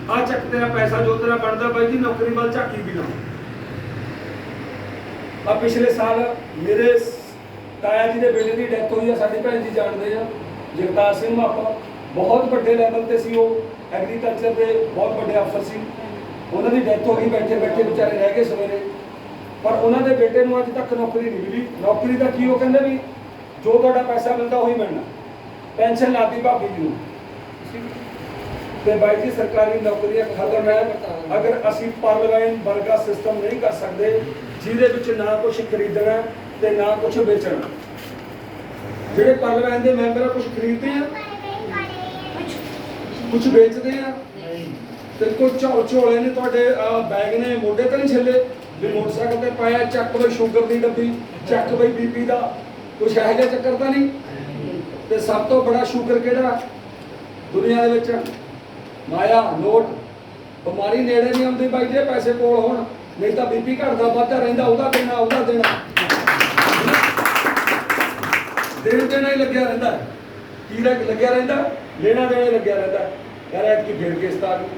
आ चक तेरा पैसा जो तेरा बनता बाई जी नौकरी वाल झाकी भी ना। अब पिछले साल मेरे ताया जी के बेटे की डेथ हुई है, साडी भैन जी जानते हैं जगतार सिंह मापा, बहुत बड़े लैवल पर सी, एग्रीकल्चर के बहुत बड़े अफसर सी, उन्होंने डेथ हो गई, बैठे बैठे बेचारे रह गए सवेरे, पर उन्होंने बेटे को अज तक नौकरी नहीं मिली। नौकरी का की वो कहते भी जो तुहाडा पैसा मिलता वही मिलना, पेंशन लाती भाभी जी तो बाई जी सरकारी नौकरियां खत्म है। अगर असी पार्लियामेंट वर्गा सिस्टम नहीं कर सकते जिहदे ना कुछ खरीदना ते ना कुछ बेचना, जिहड़े पार्लियामेंट के मैंबर कुछ खरीदते हैं कुछ बेचते हैं ते कुछ झोले ने तुहाडे बैग ने मोढे तो नहीं छिले भी मोटरसाइकिल ते पाया चक बई शुगर की डब्बी, चक बई बीपी का कुछ यह जिहा चक्कर तो नहीं। ते सब तो बड़ा शुगर किहड़ा दुनिया दे विच माया नोट, बीमारी नेड़े नहीं आती बाई जे पैसे कोल होण, नहीं तो बीपी घटदा वधदा रहिंदा, उहदा देना उहदा देना देण देना ही लग्या रहिंदा, की लग्या रहिंदा लेना देना लग्या रहिंदा। यार ऐतकी फिर किस्त आ गई,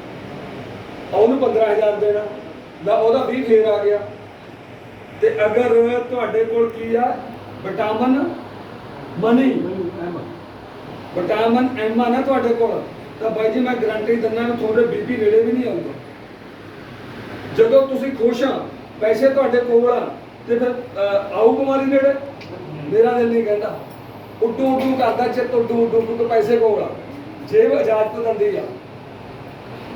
ਉਹਨੂੰ 15,000 देना ला ਉਹਦਾ 20 फेर आ गया। ਤੇ अगर ਤੁਹਾਡੇ ਕੋਲ ਕੀ ਆ ਵਿਟਾਮਿਨ ਮਨੀ ਵਿਟਾਮਿਨ ਐਮ ਆ ਨਾ ਤੁਹਾਡੇ ਕੋਲ ਤਾਂ ਬਾਈ ਜੀ ਮੈਂ ਗਰੰਟੀ ਦਿੰਦਾ ਕਿ ਤੁਹਾਡੇ ਬੀਪੀ ਨੇੜੇ ਵੀ ਨਹੀਂ ਆਊਗਾ। ਜਦੋਂ ਤੁਸੀਂ ਖੁਸ਼ ਆ ਪੈਸੇ ਤੁਹਾਡੇ ਕੋਲ ਆ ਤੇ ਫਿਰ ਆਊ ਬਿਮਾਰੀ ਨੇੜੇ? ਮੇਰਾ ਦਿਲ ਨਹੀਂ ਕਹਿੰਦਾ, ਉੱਡੂ ਉੱਡੂ ਕਰਦਾ ਚਿੱਤ ਉੱਡੂ ਉੱਡੂ ਤੋਂ ਪੈਸੇ ਕੋਲ ਆ, ਜੇਬ ਇਜਾਜ਼ਤ ਦਿੰਦੀ ਆ।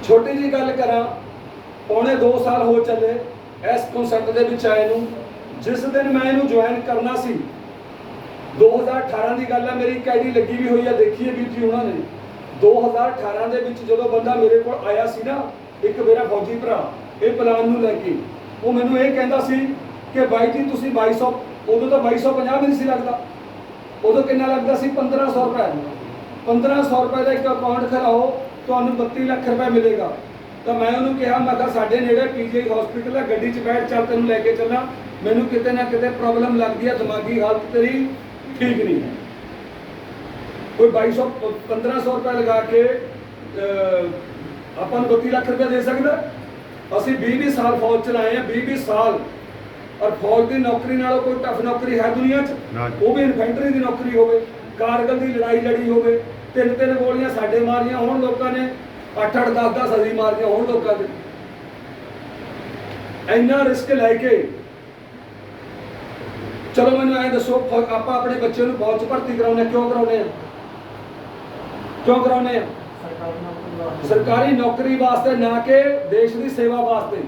छोटी जी गल करा, पौने 2 साल हो चले इस कॉन्सैप्ट के विच आए नूं, जिस दिन मैं इनू ज्वाइन करना सी 2018 की गल है, मेरी एक आईडी लगी भी हुई है, देखी है भी जी उन्होंने 2018 के विच जदों बंदा मेरे को आया सी ना, एक मेरा फौजी भरा ये प्लान नूं लैके वो मैनूं ये कहंदा सी कि बाई जी तुसीं 2200, उदों तो 2250 भी नहीं सी लगदा, उदों कितना लगदा सी 1500 रुपए, 1500 रुपए का एक अकाउंट खिलाओ ਤੁਹਾਨੂੰ 32 ਲੱਖ रुपए मिलेगा। तो मैं उन्होंने कहा मैं कहा साढ़े नेड़े PGI हॉस्पिटल है, गड्डी च बैठ चल तेन लैके चलना, मैनू किते ना किते प्रॉब्लम लगती है, दिमागी हालत तेरी ठीक नहीं है। कोई 2200 1500 रुपए लगा के अपन 32 लाख रुपए दे सकता? असी 20 साल फौज चलाए हैं, 20 साल, और फौज की नौकरी नालों कोई टफ नौकरी है दुनिया च? वो भी इन्फेंट्री की नौकरी होवे, कारगिल की लड़ाई लड़ी होवे, 3-3 गोलियां साडे मारियां होण लोकां ने, 8-8 10-10 असीं मारियां होण लोकां ने, इन्ना रिस्क लैके। चलो मैनूं ऐ दसो आपां अपने बच्चे नूं फौज च भर्ती कराउने क्यों कराउने आ? क्यों कराउने आ? सरकारी नौकरी वास्ते, ना कि देश की सेवा वास्ते।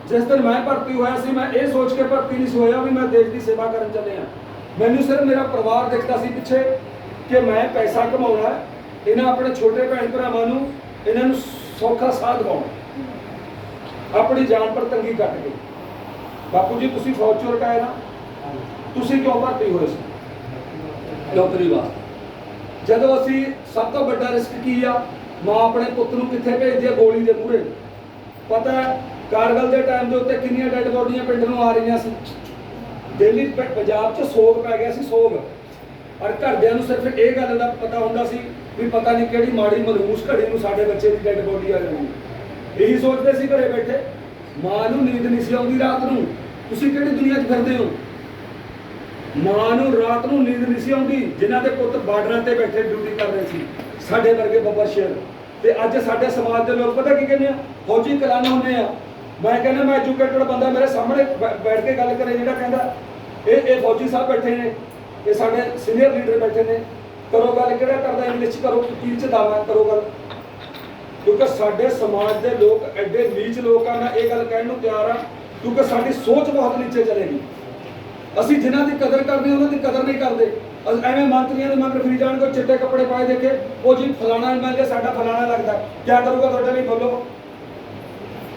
जिस दिन मैं भर्ती होया सी मैं ये सोच के भर्ती नहीं होया भी मैं देश की सेवा करन चले आ, मैनूं सिर्फ मेरा परिवार दिखता सी पिछे कि मैं पैसा कमाउणा, इन्हां अपने छोटे भैन भरावां नूं इन्हां नूं सौखा साह दिवाउणा, अपनी जान पर तंगी कट के। बापू जी तुसीं फौज चों रिटायर आ, तुसीं क्यों भर्ती होए सी? नौकरी वास्ते। जदों असीं सब तो बड़ा रिस्क की आ, मां अपने पुੱਤ ਨੂੰ कित्थे भेजदी है गोली दे मूहरे। पता है कारगिल के टाइम के उत्ते कितनियां डेड बॉडियां पिंड नूं आ रहीआं सी, दिल्ली पंजाब च सोग पै गया सी, सोग। और घरदियां नूं सिर्फ ये गल दा पता हुंदा सी भी पता नहीं किहड़ी माड़ी मनहूस घड़ी नूं साडे बच्चे दी डेड बॉडी आ जाणी, यही सोचते सी घरे बैठे। मां नूं नींद नहीं सी आउंदी रात नूं, तुसीं किहड़ी दुनिया 'च फिरदे हो? मां नूं रात नूं नींद नहीं सी आउंदी, जिन्हां दे पुੱਤ बार्डरां ते बैठे ड्यूटी कर रहे सी, साडे वर्गे बब्बर शेर। ते अज साडे समाज के लोग पता की कहने आ, फौजी कराने हुंदे आ। मैं कहना मैं एजुकेटेड बंदा मेरे सामने बैठ के गल करे, जिहड़ा कहंदा ये फौजी साहब बैठे ने, ये साडे सीनियर लीडर बैठे ने, करो गल, किहड़ा करदा इंग्लिश करो, की च दावा करो गल, क्योंकि साडे समाज के लोग एडे नीच लोग आ, मैं ये गल कहण नूं तैयार आ, क्योंकि साडी सोच बहुत नीचे चलेगी। असीं जिन्हां दी कदर करदे उन्हां दी कदर नहीं करदे, एवं मंत्रियों के मगर फिरी जाण, चिट्टे कपड़े पाए देखे वो जी फलाना MLA साडा फलाना लगता, क्या करूँगा तुहाडे लई? बोलो,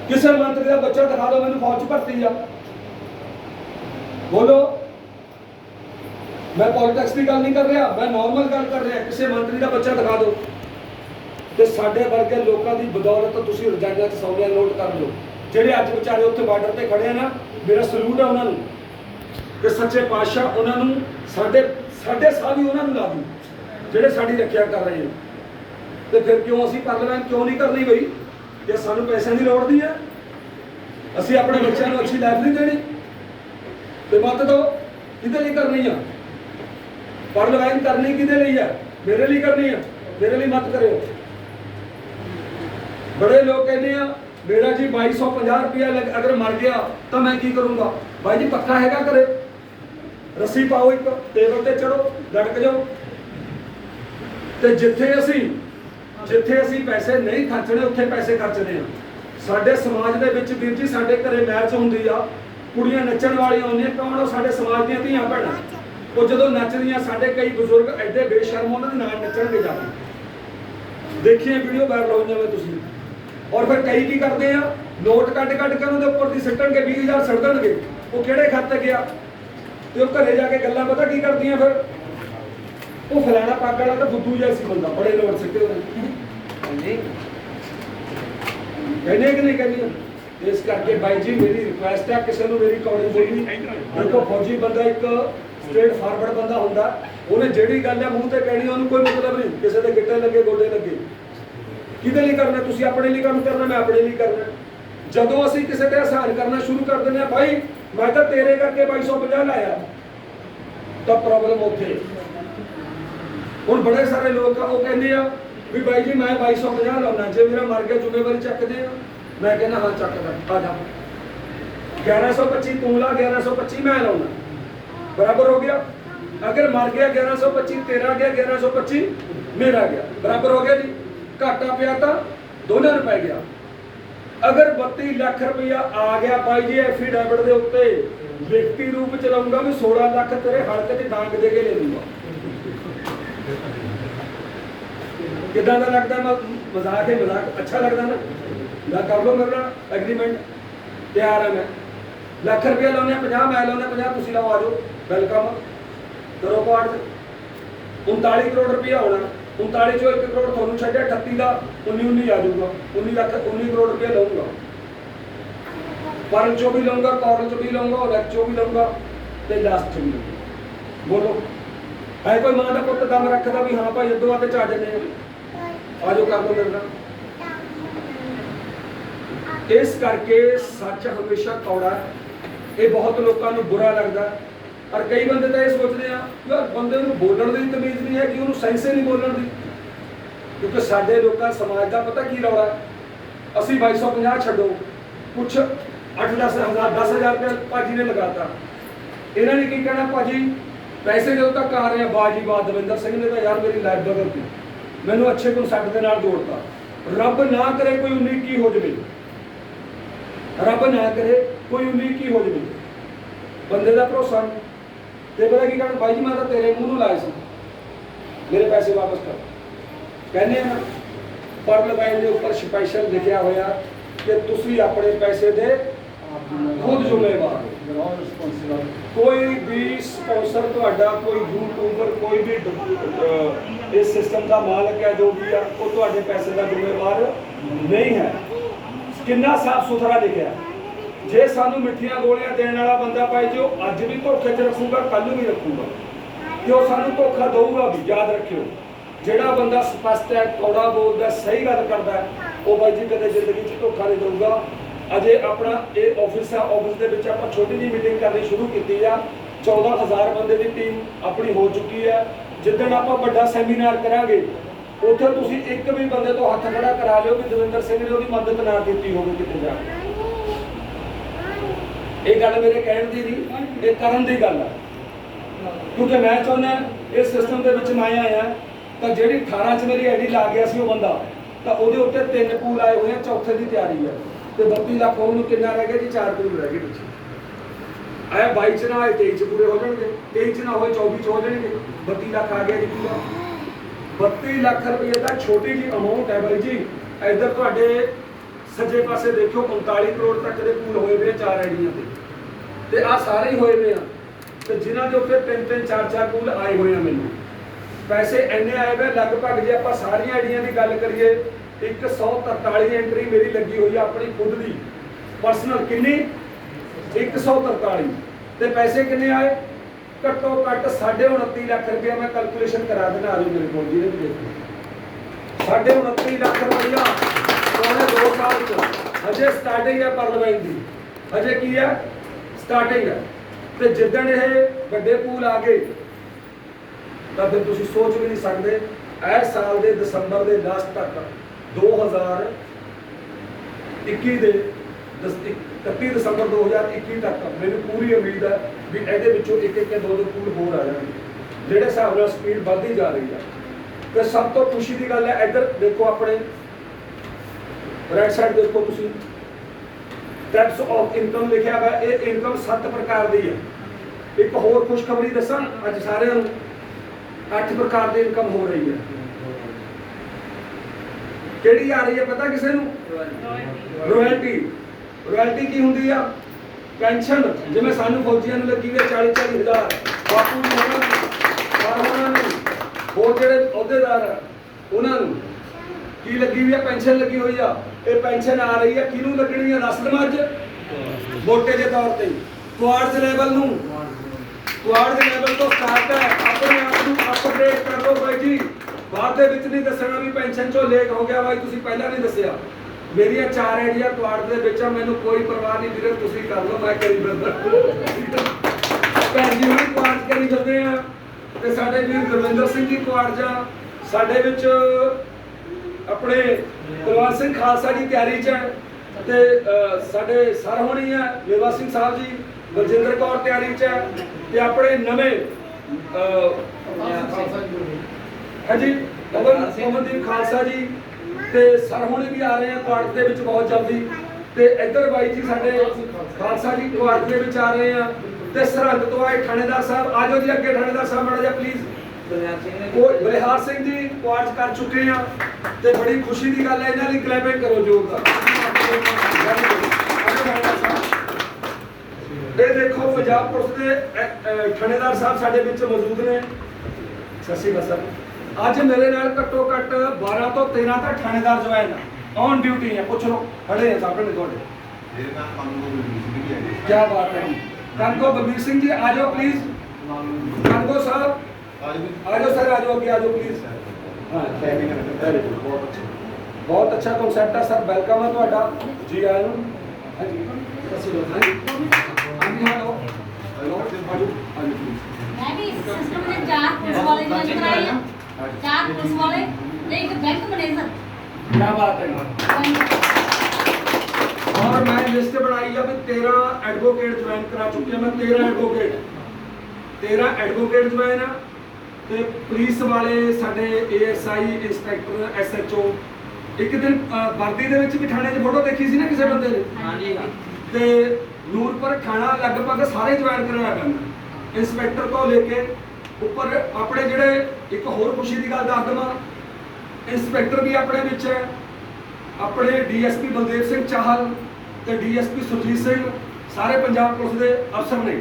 किसी मंत्री का बच्चा दिखा दो मैनूं फौज भर्ती आ, बोलो। मैं पॉलिटिक्स की गल नहीं कर रहा, मैं नॉर्मल गल कर रहा, किसी मंत्री का बच्चा दिखा दो। तो साडे वर्गे लोगों की बदौलत तुसीं रजाइयां च सौंदे, नोट कर लो, जिहड़े अज बेचारे उत्थे बार्डर ते खड़े ना, मेरा सलूट है उन्होंने कि सच्चे पातशाह उन्होंने साडे साह भी उन्होंने ला दी, जिहड़े साडी रखिया कर रहे हैं। तो फिर क्यों असीं पार्लियामेंट क्यों नहीं करनी बई? ਕਿ ਸਾਨੂੰ ਪੈਸਿਆਂ ਦੀ ਲੋੜ ਨਹੀਂ ਹੈ, ਅਸੀਂ ਆਪਣੇ ਬੱਚਿਆਂ ਨੂੰ ਅੱਛੀ ਲਾਈਫ ਨਹੀਂ ਦੇਣੀ, ਤੇ ਮਤ ਦੋ ਕਿਹਦੇ ਲਈ ਕਰਨੀ ਆ? ਪੜ੍ਹ ਲਵਾਈਨ ਕਰਨੀ ਕਿਹਦੇ ਲਈ ਹੈ? ਮੇਰੇ ਲਈ ਕਰਨੀ ਆ, ਮੇਰੇ ਲਈ ਮਤ ਕਰਿਓ। ਬੜੇ ਲੋਕ ਕਹਿੰਦੇ ਆ ਮੇਰਾ ਜੀ 2250 ਰੁਪਇਆ ਅਗਰ ਮਰ ਗਿਆ ਤਾਂ ਮੈਂ ਕੀ ਕਰੂੰਗਾ? ਭਾਈ ਜੀ ਪੱਕਾ ਹੈਗਾ ਕਰੇ, ਰੱਸੀ ਪਾਓ, ਇੱਕ ਟੇਬਲ ਤੇ ਚੜੋ, ਲਟਕ ਜਾਓ। ਤੇ ਜਿੱਥੇ ਅਸੀਂ ਪੈਸੇ ਨਹੀਂ ਖਰਚਣੇ ਉੱਥੇ ਪੈਸੇ ਖਰਚਦੇ ਆ। ਸਾਡੇ ਸਮਾਜ ਦੇ ਵਿੱਚ ਵੀਰ ਜੀ ਸਾਡੇ ਘਰੇ ਮੈਚ ਹੁੰਦੀ ਆ, ਕੁੜੀਆਂ ਨੱਚਣ ਵਾਲੀਆਂ ਹੁੰਦੀਆਂ, ਕੌਣ ਉਹ? ਸਾਡੇ ਸਮਾਜ ਦੀਆਂ ਧੀਆਂ ਭੈਣਾਂ। ਉਹ ਜਦੋਂ ਨੱਚਦੀਆਂ ਸਾਡੇ ਕਈ ਬਜ਼ੁਰਗ ਐਡੇ ਬੇਸ਼ਰਮ ਉਹਨਾਂ ਦੇ ਨਾਲ ਨੱਚਣਗੇ ਜਾ ਕੇ, ਦੇਖੀਏ ਵੀਡੀਓ ਵਾਇਰਲ ਹੋਈਆਂ ਵੇ ਤੁਸੀਂ। ਔਰ ਫਿਰ ਕਈ ਕੀ ਕਰਦੇ ਆ, ਨੋਟ ਕੱਢ ਕੇ ਉਹਨਾਂ ਦੇ ਉੱਪਰ ਦੀ ਸਿੱਟਣਗੇ, 20,000 ਸਿੱਟ ਦੇਣਗੇ। ਉਹ ਕਿਹੜੇ ਖਾਤੇ ਗਿਆ? ਤੇ ਉਹ ਘਰੇ ਜਾ ਕੇ ਗੱਲਾਂ ਪਤਾ ਕੀ ਕਰਦੀਆਂ ਫਿਰ? ਉਹ ਫਲਾਣਾ ਪੱਗ ਵਾਲਾ ਤਾਂ ਫੁੱਦੂ ਜਿਹਾ ਸੀ ਬੰਦਾ, ਬੜੇ ਨੋਟ ਸਿੱਟੇ ਉਹਨੇ। ਕਹਿੰਦੇ ਕਿ ਨਹੀਂ ਕਹਿੰਦੀਆਂ? ਇਸ ਕਰਕੇ ਬਾਈ ਜੀ ਮੇਰੀ ਰਿਕੁਐਸਟ ਹੈ, ਕਿਸੇ ਨੂੰ ਮੇਰੀ ਕੌੜੀ ਬੋਲੀ ਦੇਖੋ, ਫੌਜੀ ਬੰਦਾ ਇੱਕ ਸਟ੍ਰੇਟ ਫਾਰਵਰਡ ਬੰਦਾ ਹੁੰਦਾ, ਉਹਨੇ ਜਿਹੜੀ ਗੱਲ ਹੈ ਮੂੰਹ ਤੇ ਕਹਿਣੀ, ਉਹਨੂੰ ਕੋਈ ਮਤਲਬ ਨਹੀਂ ਕਿਸੇ ਦੇ ਗਿੱਟੇ ਲੱਗੇ ਗੋਡੇ ਲੱਗੇ। ਕਿਹਦੇ ਲਈ ਕਰਨਾ? ਤੁਸੀਂ ਆਪਣੇ ਲਈ ਕੰਮ ਕਰਨਾ, ਮੈਂ ਆਪਣੇ ਲਈ ਕਰਨਾ। ਜਦੋਂ ਅਸੀਂ ਕਿਸੇ ਤੇ ਆਸਾਨ ਕਰਨਾ ਸ਼ੁਰੂ ਕਰ ਦਿੰਦੇ ਆ, ਭਾਈ ਮੈਂ ਤਾਂ ਤੇਰੇ ਕਰਕੇ 2250 ਲਾਇਆ, ਤਾਂ ਪ੍ਰੋਬਲਮ ਉੱਥੇ। ਹੁਣ ਬੜੇ ਸਾਰੇ ਲੋਕ ਆ ਉਹ ਕਹਿੰਦੇ ਆ ਵੀ ਬਾਈ ਜੀ ਮੈਂ 2250 ਲਾਉਣਾ, ਜੇ ਮੇਰਾ ਮਰ ਗਿਆ ਜ਼ਿੰਮੇਵਾਰੀ ਚੱਕਦੇ ਆ। ਮੈਂ ਕਹਿੰਦਾ ਹਾਂ ਚੱਕਦਾ, ਆ ਜਾ। 1125 ਤੂੰ ਲਾ, 1125 ਮੈਂ ਲਾਉਣਾ, ਬਰਾਬਰ ਹੋ ਗਿਆ। ਅਗਰ ਮਰ ਗਿਆ 1125 ਤੇਰਾ ਗਿਆ, 1125 ਮੇਰਾ ਗਿਆ, ਬਰਾਬਰ ਹੋ ਗਿਆ ਜੀ। ਘਾਟਾ ਪਿਆ ਤਾਂ ਦੋਨਾਂ ਨੂੰ ਪੈ ਗਿਆ। ਅਗਰ 32 ਲੱਖ ਰੁਪਇਆ ਆ ਗਿਆ ਬਾਈ ਜੀ ਐਫੀਡੇਵਿਟ ਦੇ ਉੱਤੇ ਲਿਖਤੀ ਰੂਪ ਚ ਲਾਉਂਗਾ ਵੀ 16 ਲੱਖ ਤੇਰੇ ਹਲਕੇ 'ਚ ਡਾਂਗ ਦੇ ਕੇ ਲੈ ਲੂੰਗਾ। ਕਿੱਦਾਂ ਦਾ ਲੱਗਦਾ? ਮਜ਼ਾਕ ਹੈ, ਮਜ਼ਾਕ ਅੱਛਾ ਲੱਗਦਾ ਨਾ? ਨਾ ਕਰ ਲਓ ਮੇਰੇ ਨਾਲ ਐਗਰੀਮੈਂਟ, ਤਿਆਰ ਹੈ ਮੈਂ। ਲੱਖ ਰੁਪਇਆ ਲਾਉਣੇ 50, ਮੈਂ ਲਾਉਣੇ 50, ਤੁਸੀਂ ਲਾਓ, ਆ ਜਾਓ, ਵੈਲਕਮ ਕਰੋ ਪਾਰਟ। 39 ਕਰੋੜ ਰੁਪਇਆ ਹੋਣਾ, 39 ਚੋਂ 1 ਕਰੋੜ ਤੁਹਾਨੂੰ ਛੱਡਿਆ, 38 ਦਾ 19 ਆ ਜਾਊਗਾ, 19 ਕਰੋੜ ਰੁਪਇਆ ਲਊਂਗਾ। ਪਰਨ ਚੋਂ ਵੀ ਲਊਂਗਾ, ਕੌਰਨ ਚੋਂ ਵੀ ਲਊਂਗਾ, ਰੈਕ ਚੋਂ ਵੀ ਲਊਂਗਾ, ਤੇ ਲਾਸਟ ਚੋਂ ਵੀ ਲਊਂਗਾ। ਬੋਲੋ, ਹੈ ਕੋਈ ਮਾਂ ਦਾ ਪੁੱਤ ਦਮ ਰੱਖਦਾ ਵੀ ਹਾਂ ਭਾਈ ਅੱਧੋ ਆਤੇ ਚ ਆ ਜਾਂਦੇ ਆ ਜਾਓ, ਕਰ ਦੋ ਮੇਰੇ ਨਾਲ। ਇਸ ਕਰਕੇ ਸੱਚ ਹਮੇਸ਼ਾ ਕੌੜਾ। ਇਹ ਬਹੁਤ ਲੋਕਾਂ ਨੂੰ ਬੁਰਾ ਲੱਗਦਾ, ਪਰ ਕਈ ਬੰਦੇ ਤਾਂ ਇਹ ਸੋਚਦੇ ਆ ਯਾਰ ਬੰਦੇ ਨੂੰ ਬੋਲਣ ਦੀ ਤਮੀਜ਼ ਨਹੀਂ ਹੈ ਕਿ ਉਹਨੂੰ ਸਹੀ ਸੇ ਨਹੀਂ ਬੋਲਣ ਦੀ। ਕਿਉਂਕਿ ਸਾਡੇ ਲੋਕਾਂ ਸਮਾਜ ਦਾ ਪਤਾ ਕੀ ਰੌਲਾ, ਅਸੀਂ 2250 ਛੱਡੋ, ਕੁਛ 8-10 ਹਜ਼ਾਰ 10,000 ਰੁਪਏ ਭਾਜੀ ਨੇ ਲਗਾਤਾ। ਇਹਨਾਂ ਨੇ ਕੀ ਕਹਿਣਾ, ਭਾਜੀ ਪੈਸੇ ਜਦੋਂ ਤੱਕ ਆ ਰਹੇ ਆ, ਬਾਜੀ ਬਾਦ ਦਵਿੰਦਰ ਸਿੰਘ ਨੇ ਤਾਂ ਯਾਰ ਮੇਰੀ ਲਾਈਫ ਬਦਲਤੀ, ਮੈਨੂੰ ਅੱਛੇ ਕਨਸੈਪਟ ਦੇ ਨਾਲ ਜੋੜਤਾ। ਰੱਬ ਨਾ ਕਰੇ ਕੋਈ 19 ਹੋ ਜਾਵੇ, ਰੱਬ ਨਾ ਕਰੇ ਕੋਈ 19 ਹੋ ਜਾਵੇ, ਬੰਦੇ ਦਾ ਭਰੋਸਾ ਨਹੀਂ। ਤੇ ਪਤਾ ਕੀ ਕਹਿਣ, ਭਾਈ ਜੀ ਮੈਂ ਤਾਂ ਤੇਰੇ ਮੂੰਹ ਨੂੰ ਲਾਇਆ ਸੀ, ਮੇਰੇ ਪੈਸੇ ਵਾਪਸ ਕਰ। ਕਹਿੰਦੇ ਆ ਪਰ ਲਗਾਈਨ ਦੇ ਉੱਪਰ ਸਪੈਸ਼ਲ ਲਿਖਿਆ ਹੋਇਆ ਕਿ ਤੁਸੀਂ ਆਪਣੇ ਪੈਸੇ ਦੇ ਖੁਦ ਜ਼ਿੰਮੇਵਾਰ ਹੋ। ਕੋਈ ਵੀ ਸਪਾਂਸਰ ਤੁਹਾਡਾ, ਕੋਈ ਯੂਟਿਊਬਰ, ਕੋਈ ਵੀ ਇਸ ਸਿਸਟਮ ਦਾ ਮਾਲਕ ਹੈ ਜੋ ਵੀ ਆ, ਉਹ ਤੁਹਾਡੇ ਪੈਸੇ ਦਾ ਜ਼ਿੰਮੇਵਾਰ ਨਹੀਂ ਹੈ। ਕਿੰਨਾ ਸਾਫ਼ ਸੁਥਰਾ ਲਿਖਿਆ। ਜੇ ਸਾਨੂੰ ਮਿੱਠੀਆਂ ਗੋਲੀਆਂ ਦੇਣ ਵਾਲਾ ਬੰਦਾ ਭਾਈ ਜੀ ਉਹ ਅੱਜ ਵੀ ਧੋਖੇ 'ਚ ਰੱਖੂਗਾ, ਕੱਲ ਨੂੰ ਵੀ ਰੱਖੂਗਾ, ਤੇ ਉਹ ਸਾਨੂੰ ਧੋਖਾ ਦਊਗਾ ਵੀ। ਯਾਦ ਰੱਖਿਓ, ਜਿਹੜਾ ਬੰਦਾ ਸਪਸ਼ਟ ਹੈ, ਕੌੜਾ ਬੋਲਦਾ, ਸਹੀ ਗੱਲ ਕਰਦਾ, ਉਹ ਬਾਈ ਜੀ ਕਦੇ ਜ਼ਿੰਦਗੀ 'ਚ ਧੋਖਾ ਨਹੀਂ ਦਊਗਾ। ਅਜੇ ਆਪਣਾ ਇਹ ਆਫਿਸ ਆ, ਆਫਿਸ ਦੇ ਵਿੱਚ ਆਪਾਂ ਛੋਟੀ ਜਿਹੀ ਮੀਟਿੰਗ ਕਰਨੀ ਸ਼ੁਰੂ ਕੀਤੀ ਆ। 14,000 ਬੰਦੇ ਦੀ ਟੀਮ ਆਪਣੀ ਹੋ ਚੁੱਕੀ ਹੈ। ਜਿੱਦਣ ਆਪਾਂ ਵੱਡਾ ਸੈਮੀਨਾਰ ਕਰਾਂਗੇ, ਉੱਥੇ ਤੁਸੀਂ ਇੱਕ ਵੀ ਬੰਦੇ ਤੋਂ ਹੱਥ ਖੜਾ ਕਰਾ ਲਿਓ ਵੀ ਦਵਿੰਦਰ ਸਿੰਘ ਨੇ ਉਹਦੀ ਮਦਦ ਨਾ ਕੀਤੀ ਹੋਵੇ ਕਿਤੇ ਜਾ ਕੇ। ਇਹ ਗੱਲ ਮੇਰੇ ਕਹਿਣ ਦੀ ਨਹੀਂ, ਇਹ ਕਰਨ ਦੀ ਗੱਲ ਆ। ਕਿਉਂਕਿ ਮੈਂ ਚਾਹੁੰਦਾ ਇਸ ਸਿਸਟਮ ਦੇ ਵਿੱਚ ਮੈਂ ਆਇਆ ਤਾਂ ਜਿਹੜੀ 18 ਚ ਮੇਰੀ ਆਈਡੀ ਲਾ ਗਿਆ ਸੀ ਉਹ ਬੰਦਾ, ਤਾਂ ਉਹਦੇ ਉੱਤੇ 3 ਪੂਲ ਆਏ ਹੋਏ ਆ, ਚੌਥੇ ਦੀ ਤਿਆਰੀ ਹੈ। ਤੇ 32 ਲੱਖ ਉਹਨੂੰ ਕਿੰਨਾ ਰਹਿ ਗਿਆ ਜੀ? 4 ਪੂਲ ਰਹਿ ਗਏ ਪਿੱਛੇ। ਆਇਆ 22 ਚ ਨਾ ਆਏ 23 ਚ ਪੂਰੇ ਹੋ ਜਾਣਗੇ, 23 ਚ ਨਾ ਹੋਏ 24 ਚ ਹੋ ਜਾਣਗੇ। 32 ਲੱਖ ਆ ਗਿਆ ਜੀ ਪੂਰਾ। 32 ਲੱਖ ਰੁਪਏ ਦਾ ਛੋਟੀ ਜੀ ਅਮਾਉਂਟ ਹੈ ਬਾਈ ਜੀ। ਇੱਧਰ ਤੁਹਾਡੇ ਸੱਜੇ ਪਾਸੇ ਦੇਖਿਓ 39 ਕਰੋੜ ਤੱਕ ਦੇ ਪੂਲ ਹੋਏ ਪਏ 4 ਆਈਡੀਆਂ ਤੇ ਆਹ ਸਾਰੇ ਹੀ ਹੋਏ ਪਏ ਆ। ਤੇ ਜਿਨ੍ਹਾਂ ਦੇ ਉੱਤੇ 3-3 4-4 ਪੂਲ ਆਏ ਹੋਏ ਆ, ਮੈਨੂੰ ਪੈਸੇ ਇੰਨੇ ਆਏ ਵੇ ਲਗਭਗ ਜੇ ਆਪਾਂ ਸਾਰੀਆਂ ਆਈਡੀਆਂ ਦੀ ਗੱਲ ਕਰੀਏ 143 ਐਂਟਰੀ ਮੇਰੀ ਲੱਗੀ ਹੋਈ ਆ ਆਪਣੀ ਖੁਦ ਦੀ ਪਰਸਨਲ। ਕਿੰਨੀ? 143। ਤੇ ਪੈਸੇ ਕਿੰਨੇ ਆਏ? ਘੱਟੋ ਘੱਟ 29.5 ਲੱਖ ਰੁਪਇਆ। ਮੈਂ ਕੈਲਕੂਲੇਸ਼ਨ ਕਰਾ ਦੇਣਾ, ਆ ਜਾਓ ਮੇਰੇ ਕੋਲ, ਜਿਹਦੇ ਵੀ ਦੇਖੋ 29.5 ਲੱਖ ਰੁਪਇਆ पौने 2 साल हजे स्टार्टिंग है पार्लियामेंट की, हजे की है स्टार्टिंग है। तो जिदन ये बड़े पूल आ गए तो फिर तुम सोच भी नहीं सकते इस साल के दसंबर के लास्ट तक 2021 के 31 दसंबर 2021 तक मैंने पूरी उम्मीद है भी ये एक एक दो पूल होर आ जाएंगे जिहड़े हिसाब नाल स्पीड बढ़ती जा रही है। तो सब तो खुशी की गल है, इधर देखो अपने राइट साइड देखो तुसीं टाइप्स ऑफ इनकम लिखा हुआ है। ये इनकम 7 प्रकार की है। एक होर खुशखबरी दसा अज सारे 8 प्रकार की इनकम हो रही है। केड़ी आ रही है पता किसी नूं? रॉयल्टी। रॉयल्टी की हुंदी आ? पेंशन जिवें सानू फौजियां नूं लगी हुई 40-40 हज़ार, बापू नूं होर जिहड़े अहुदेदार है उन्होंने की लगी हुई है, पेंशन लगी हुई है। ये पेंशन आ रही है किनू लगनी है दस दम अज मोटे के तौर पर क्वार्ट्स लेवल नूं, क्वार्ट के लेवल तो स्टार्ट है। अपने आप को अपग्रेड कर लो भाई जी, बाद दे विच नहीं दसना भी पेंशन चो लेट हो गया भाई तुसीं पहला नहीं दसिया। मेरी 4 आइडिया क्वार्ट दे विच मैनूं कोई परवाह नहीं वीरे, तुसीं कर लो मैं करी फिरदा भैन जी भी क्वार्ट करी फिरदे आ ते साडे वीर गुरविंदर सिंह जी क्वार्ट जा साडे विच अपने कुलवंत सिंह खालसा की तैयारी च है ते साडे सर होनी है मेवा सिंह साहब जी, बलजिंदर कौर तैयारी च है ते अपने नवे है जी पवनदीप खालसा जी ते सर होनी भी आ रहे हैं क्वार्ट के विच बहुत जल्दी। ते इधर बाई जी साडे खालसा जी क्वार्ट के विच आ रहे हैं ते सरहंद तो आए थानेदार साहब आ जाओ जी अगे, थानेदार साहब माड़ा जा please. Balihar Singh ji quart कर चुके हैं ते बड़ी खुशी की गल है, इन्हां दी क्लैपिंग करो जोरदार। ये देखो पंजाब पुलिस के थानेदार साहब साडे विच मौजूद ने। सत श्री अकाल सर, अज मेरे नाल घट्टो घट्ट 12 तो 13 तक थानेदार ज्वाइन ऑन ड्यूटी है। पुछ लो खड़े हैं सामने थोड़े। क्या बात है, कनको बलबीर सिंह जी आ जाओ प्लीज। कनको साहब आ जाओ सर, आ जाओ अगे आ जाओ प्लीज। बहुत अच्छा कॉन्सेप्ट है सर, वेलकम है तुहाडा जी आए हो। हाँ जी मैं भी सिस्टम में 4 पुलिस वाले ज्वाइन कराए हैं, 4 पुलिस वाले एक बैंक मैनेजर। क्या बात है। और मैं लिस्ट बनाई है भी 13 एडवोकेट ज्वाइन करा चुके हैं मैं। 13 एडवोकेट ज्वाइन है ते पुलिस वाले साडे एएसआई इंस्पैक्टर एसएचओ। एक दिन वर्दी दे विच भी थाने 'च फोटो देखी सी ना किसी बंदे ने। हां जी ते नूरपुर थाना लगभग सारे ज्वाइन कराया करना इंस्पैक्टर को लेके ऊपर। अपने जिहड़े एक होर खुशी की गल दस दवां, इंस्पैक्टर भी अपने विच है, अपने डीएसपी बलदेव सिंह चाहल ते डीएसपी सुरजीत सिंह सारे पंजाब पुलिस के अफसर ने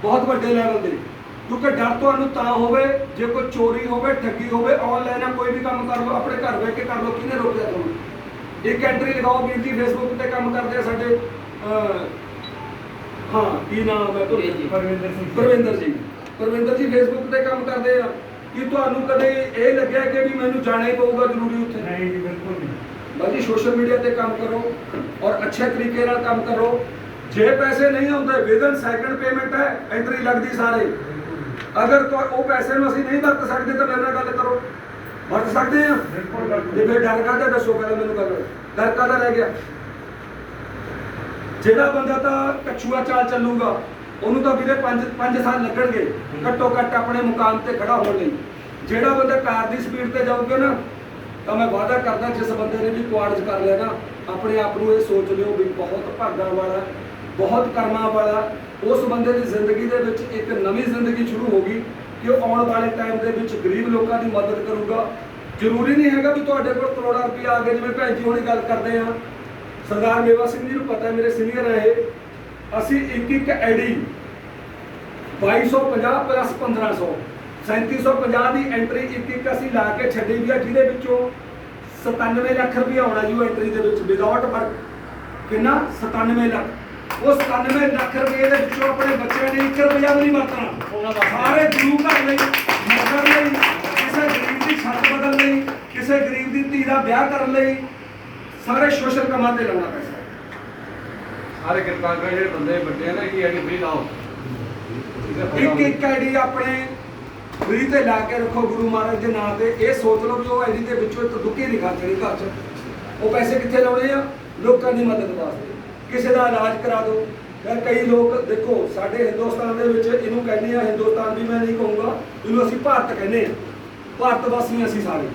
बहुत बड़े लैवल के। क्योंकि डर तुहानूं तां होवे जे कोई चोरी होवे ठगी होवे ऑनलाइन कोई भी काम कर लो अपने घर बैठ के कर लो, किहने रोकिया तुहानूं? एक एंट्री लगाओ वीर जी फेसबुक पे काम करते हैं साडे हाँ की नाम है परविंदर जी फेसबुक पे काम करते हैं कि तुहानूं कदे ये लग्या कि भी मैनूं जाना ही पऊगा जरूरी उत्थे? नहीं जी बिल्कुल नहीं। भाजी सोशल मीडिया पे काम करो और अच्छे तरीके नाल काम करो। जे पैसे नहीं आउंदे विदन सैकंड पेमेंट है, एंट्री लगदी सारे। अगर तो वो पैसे नूं असीं नहीं वरत सकते तो मेरे नाल गल करो, वरत सकते हैं बिल्कुल। जे फिर डर काहदा दसो पहले मैनूं गल, डर काहदा रह गया? ਜਿਹੜਾ ਬੰਦਾ ਤਾਂ ਕਛੂਆ ਚਾਲ ਚੱਲੂਗਾ ਉਹਨੂੰ ਤਾਂ ਵੀਰੇ 5 ਸਾਲ ਲੱਗਣਗੇ ਘੱਟੋ ਘੱਟ ਆਪਣੇ ਮੁਕਾਮ ਤੇ ਖੜਾ ਹੋਣ ਲਈ। ਜਿਹੜਾ ਬੰਦਾ ਕਾਰ ਦੀ ਸਪੀਡ ਤੇ ਜਾਊਗਾ ਨਾ ਤਾਂ ਮੈਂ ਵਾਅਦਾ ਕਰਦਾ ਜਿਸ ਬੰਦੇ ਨੇ ਵੀ ਕੁਆਰਜ ਕਰ ਲਿਆ ਨਾ ਆਪਣੇ ਆਪ ਨੂੰ ਇਹ ਸੋਚ ਲਿਓ ਵੀ ਬਹੁਤ ਭਾਗਾਂ ਵਾਲਾ ਬਹੁਤ ਕਰਮਾਂ ਵਾਲਾ ਉਸ ਬੰਦੇ ਦੀ ਜ਼ਿੰਦਗੀ ਦੇ ਵਿੱਚ ਇੱਕ ਨਵੀਂ ਜ਼ਿੰਦਗੀ ਸ਼ੁਰੂ ਹੋਗੀ ਕਿ ਉਹ ਆਉਣ ਵਾਲੇ ਟਾਈਮ ਦੇ ਵਿੱਚ ਗਰੀਬ ਲੋਕਾਂ ਦੀ ਮਦਦ ਕਰੂਗਾ। ਜ਼ਰੂਰੀ ਨਹੀਂ ਹੈਗਾ ਵੀ ਤੁਹਾਡੇ ਕੋਲ ਕਰੋੜਾਂ ਰੁਪਈਆ ਆ ਗਏ ਜਿਵੇਂ ਭੈਣ ਜੀ ਹੁਣੀ ਗੱਲ ਕਰਦੇ ਆ। सरदार मेवा सिंह जी को पता है मेरे सीनियर है, असी एक आईडी 2250 प्लस 1500 3750 की एंट्री एक असी ला के छड्डी भी है जिहदे विचों 97 लाख रुपया आउणा जी एंट्री दे विच विदाउट वर्क। कितना? 97 लाख। वो 97 लाख रुपये दे विचों अपने बच्चों ने 1 रुपया भी नहीं वरतना, सारे गुरु घर लई नगर लई किसी गरीब की छत बदल लई किसी गरीब की धी का ब्याह करन लई ਸਾਰੇ ਸੋਸ਼ਲ ਕੰਮਾਂ ਤੇ ਲਾਉਣਾ ਪੈਸਾ। ਸਾਰੇ ਕਿਰਪਾ ਕਰਕੇ ਜਿਹੜੇ ਬੰਦੇ ਵੱਡੇ ਆ ਨਾ ਇਹ ਆਈਡੀ ਫ੍ਰੀ ਲਾਓ। ਇੱਕ ਆਈਡੀ ਆਪਣੇ ਫ੍ਰੀ ਤੇ ਲਾ ਕੇ ਰੱਖੋ ਗੁਰੂ ਮਹਾਰਾਜ ਦੇ ਨਾਂ ਤੇ। ਇਹ ਸੋਚ ਲਓ ਵੀ ਉਹ ਆਈਡੀ ਦੇ ਵਿੱਚੋਂ ਇੱਕ ਦੁੱਕੇ ਨਹੀਂ ਖਰਚਣੇ ਘਰ 'ਚ। ਉਹ ਪੈਸੇ ਕਿੱਥੇ ਲਾਉਣੇ ਆ? ਲੋਕਾਂ ਦੀ ਮਦਦ ਵਾਸਤੇ, ਕਿਸੇ ਦਾ ਇਲਾਜ ਕਰਾ ਦਿਓ। ਯਾਰ ਕਈ ਲੋਕ ਦੇਖੋ ਸਾਡੇ ਹਿੰਦੁਸਤਾਨ ਦੇ ਵਿੱਚ ਇਹਨੂੰ ਕਹਿੰਦੇ ਆ, ਹਿੰਦੁਸਤਾਨ ਵੀ ਮੈਂ ਨਹੀਂ ਕਹੂੰਗਾ, ਇਹਨੂੰ ਅਸੀਂ ਭਾਰਤ ਕਹਿੰਦੇ ਆ। ਭਾਰਤ ਵਾਸੀ ਅਸੀਂ ਸਾਰੇ।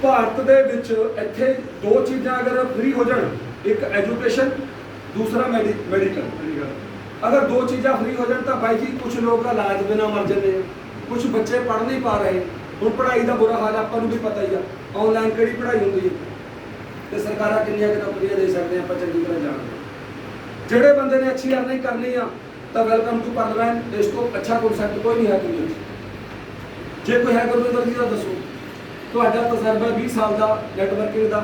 ਭਾਰਤ ਦੇ ਵਿੱਚ ਇੱਥੇ ਦੋ ਚੀਜ਼ਾਂ ਅਗਰ ਫ੍ਰੀ ਹੋ ਜਾਣ, ਇੱਕ ਐਜੂਕੇਸ਼ਨ, ਦੂਸਰਾ ਮੈਡੀਕਲ। ਅਗਰ ਦੋ ਚੀਜ਼ਾਂ ਫ੍ਰੀ ਹੋ ਜਾਣ ਤਾਂ ਬਾਈ ਜੀ ਕੁਝ ਲੋਕ ਇਲਾਜ ਬਿਨਾ ਮਰ ਜਾਂਦੇ ਆ, ਕੁਝ ਬੱਚੇ ਪੜ੍ਹ ਨਹੀਂ ਪਾ ਰਹੇ। ਹੁਣ ਪੜ੍ਹਾਈ ਦਾ ਬੁਰਾ ਹਾਲ ਆਪਾਂ ਨੂੰ ਵੀ ਪਤਾ ਹੀ ਆ, ਆਨਲਾਈਨ ਕਿਹੜੀ ਪੜ੍ਹਾਈ ਹੁੰਦੀ ਹੈ ਤੇ ਸਰਕਾਰਾਂ ਕਿੰਨੀਆਂ ਕਿ ਨੌਕਰੀਆਂ ਦੇ ਸਕਦੇ ਆ, ਆਪਾਂ ਚੰਗੀ ਤਰ੍ਹਾਂ ਜਾਣਦੇ ਹਾਂ। ਜਿਹੜੇ ਬੰਦੇ ਨੇ ਅੱਛੀ ਅਰਨਿੰਗ ਕਰਨੀ ਆ ਤਾਂ ਵੈਲਕਮ ਟੂ ਪਾਰਲੀਮੈਂਟ। ਇਸ ਤੋਂ ਅੱਛਾ ਕਨਸੈਪਟ ਕੋਈ ਨਹੀਂ ਹੈ ਦੁਨੀਆ 'ਚ। ਜੇ ਕੋਈ ਹੈ ਗੁਰਵਿੰਦਰ ਜੀ ਦਾ ਦੱਸੋ, ਤੁਹਾਡਾ ਤਜਰਬਾ 20 ਸਾਲ ਦਾ ਨੈਟਵਰਕਿੰਗ ਦਾ,